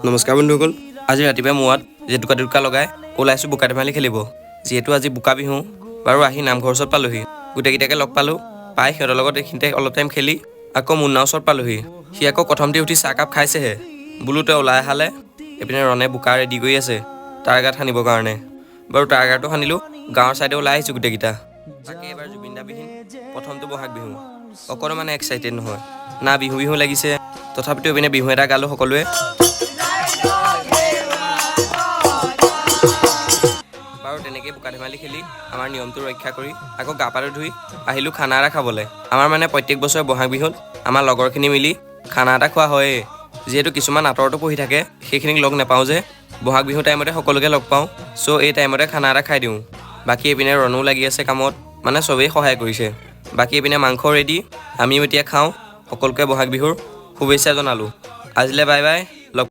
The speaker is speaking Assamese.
নমস্কাৰ বন্ধুসকল, আজি ৰাতিপুৱা মুৱাত জেতুকা লগাই ওলাইছোঁ বোকা ধেমালি খেলিব। যিহেতু আজি বোকা বিহু, বাৰু আহি নামঘৰ ওচৰত পালোহি। গোটেইকেইটাকে লগ পালোঁ, পাই সিহঁতৰ লগত এইখিনিতে অলপ টাইম খেলি আকৌ মুন্নাৰ ওচৰত পালোহি। সি আকৌ প্ৰথমতে উঠি চাহকাপ খাইছেহে। বোলো তই ওলাই আহালে। এইপিনে ৰণে বোকা ৰেডি কৰি আছে তাৰ গাত সানিবৰ কাৰণে। বাৰু তাৰ গাটো সানিলোঁ, গাঁৱৰ ছাইডে ওলাই আহিছোঁ গোটেইকেইটা। তাকে এবাৰ জুবিনদাবিহীন প্ৰথমটো বহাগ বিহু, অকণো এক্সাইটেড নহয়, না বিহু বিহু লাগিছে। তথাপিতো এইপিনে বিহু এটা গালোঁ সকলোৱে। বাৰু তেনেকৈ বোকা ধেমালি খেলি আমাৰ নিয়মটো ৰক্ষা কৰি আকৌ গা পাটো ধুই আহিলোঁ খানা এটা খাবলৈ। আমাৰ মানে প্ৰত্যেক বছৰে বহাগ বিহুত আমাৰ লগৰখিনি মিলি খানা এটা খোৱা হয়েই। যিহেতু কিছুমান আঁতৰতো পঢ়ি থাকে, সেইখিনিক লগ নাপাওঁ যে বহাগ বিহু টাইমতে সকলোকে লগ পাওঁ। চ' এই টাইমতে খানা এটা খাই দিওঁ। বাকী এইপিনে ৰণো লাগি আছে কামত, মানে চবেই সহায় কৰিছে। বাকী এইপিনে মাংস ৰেডি, আমিও এতিয়া খাওঁ। সকলোকে বহাগ বিহুৰ শুভেচ্ছা জনালোঁ। আজিলৈ বাই বাই।